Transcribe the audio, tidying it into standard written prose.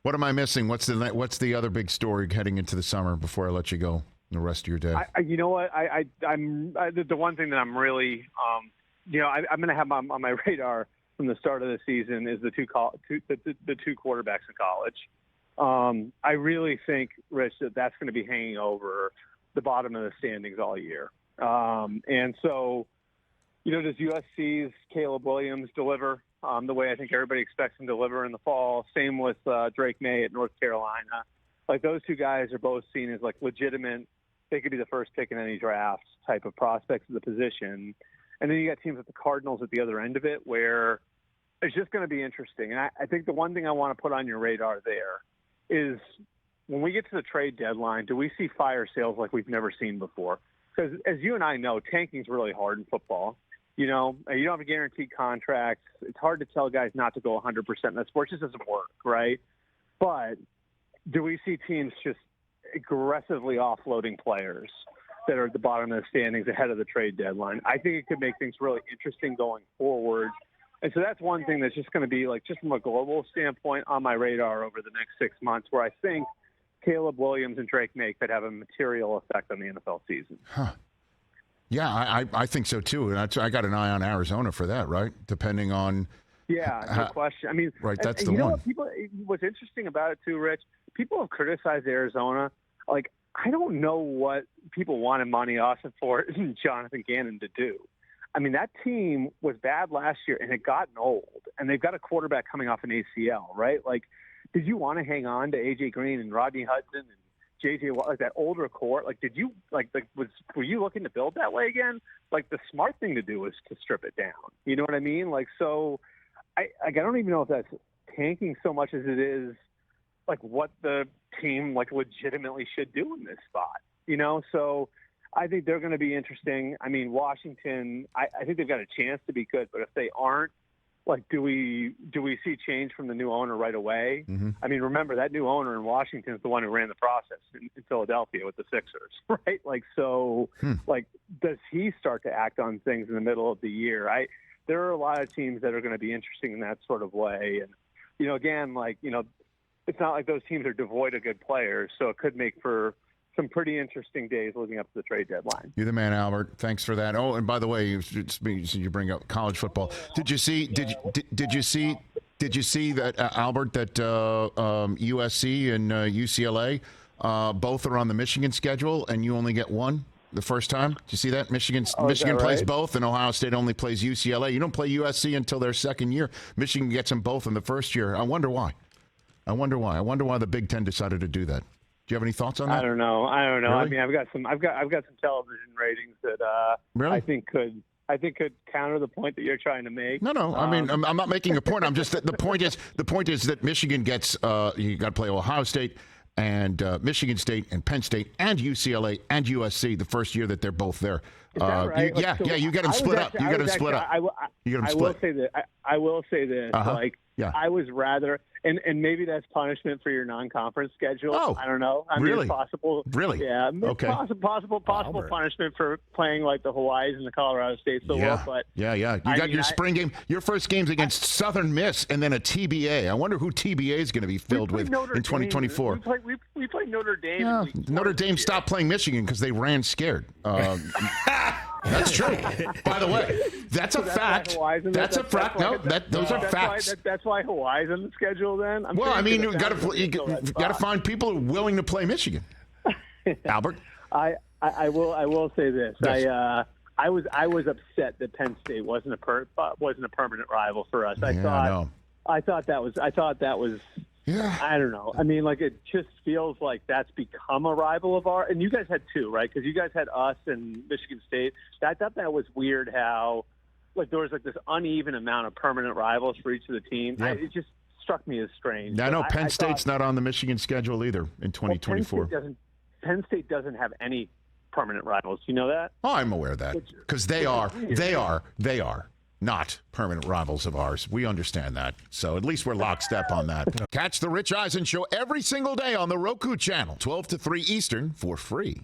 What am I missing? What's the other big story heading into the summer before I let you go the rest of your day? You know what? The one thing that I'm really, I'm going to have on my radar from the start of the season is the two quarterbacks in college. I really think, Rich, that's going to be hanging over the bottom of the standings all year. And so, does USC's Caleb Williams deliver the way I think everybody expects him to deliver in the fall? Same with Drake Maye at North Carolina. Like, those two guys are both seen as like legitimate. They could be the first pick in any draft type of prospects of the position. And then you got teams like the Cardinals at the other end of it, where it's just going to be interesting. And I think the one thing I want to put on your radar there is when we get to the trade deadline, do we see fire sales like we've never seen before? Because as you and I know, tanking is really hard in football. You don't have a guaranteed contract. It's hard to tell guys not to go 100% in that sport. It just doesn't work, right? But do we see teams just aggressively offloading players that are at the bottom of the standings ahead of the trade deadline? I think it could make things really interesting going forward. And so that's one thing that's just going to be, like, just from a global standpoint, on my radar over the next 6 months, where I think Caleb Williams and Drake Maye could have a material effect on the NFL season. Huh. Yeah, I think so too. And I got an eye on Arizona for that, right? Depending on. Yeah, no question. I mean, right, that's the one. What's interesting about it too, Rich, people have criticized Arizona. Like, I don't know what people wanted Monty Austin for and Jonathan Gannon to do. I mean, that team was bad last year and it gotten old, and they've got a quarterback coming off an ACL, right? Like, did you want to hang on to A.J. Green and Rodney Hudson and J.J. Watt, like that older core? Like, did you were you looking to build that way again? Like, the smart thing to do was to strip it down. You know what I mean? Like, so I don't even know if that's tanking so much as it is like what the team like legitimately should do in this spot. So I think they're going to be interesting. I mean, Washington, I think they've got a chance to be good, but if they aren't, like, do we see change from the new owner right away? Mm-hmm. I mean, remember, that new owner in Washington is the one who ran the process in Philadelphia with the Sixers, right? Like, so, like, does he start to act on things in the middle of the year? There are a lot of teams that are going to be interesting in that sort of way. And, again, like, it's not like those teams are devoid of good players, so it could make for some pretty interesting days leading up to the trade deadline. You're the man, Albert. Thanks for that. Oh, and by the way, you bring up college football. Did you see that, Albert, that USC and UCLA both are on the Michigan schedule, and you only get one the first time? Did you see that? Michigan plays both, and Ohio State only plays UCLA. You don't play USC until their second year. Michigan gets them both in the first year. I wonder why. I wonder why the Big Ten decided to do that. Do you have any thoughts on that? I don't know. Really? I mean, I've got some television ratings that really? I think could counter the point that you're trying to make. No. I mean, I'm not making a point. I'm just the point is that Michigan gets you got to play Ohio State and Michigan State and Penn State and UCLA and USC the first year that they're both there. Is that right? You got them split up. You got them split up. You got them split. I will say this. Yeah. I was rather, and maybe that's punishment for your non-conference schedule. Oh, I don't know. I mean, really? It's possible. Really? Yeah. Okay. Possible punishment for playing like the Hawaiis and the Colorado States so well. But yeah. You got your spring game. Your first game's against Southern Miss, and then a TBA. I wonder who TBA is going to be filled with in 2024. We played Notre Dame. Yeah. Notre Dame stopped playing Michigan because they ran scared. That's true. By the way, that's a fact. That's a fact. No, those are facts. That's why Hawaii's on the schedule. Then. You got to find people who are willing to play Michigan. Albert, I will say this. Yes. I was upset that Penn State wasn't a permanent rival for us. I thought that was. Yeah. I don't know. I mean, like, it just feels like that's become a rival of ours. And you guys had two, right? Because you guys had us and Michigan State. I thought that was weird how, like, there was, like, this uneven amount of permanent rivals for each of the teams. Yeah. It just struck me as strange. I know Penn State's not on the Michigan schedule either in 2024. Well, Penn State doesn't have any permanent rivals. You know that? Oh, I'm aware of that. Because they are not permanent rivals of ours. We understand that. So at least we're lockstep on that. Catch the Rich Eisen Show every single day on the Roku channel, 12 to 3 Eastern, for free.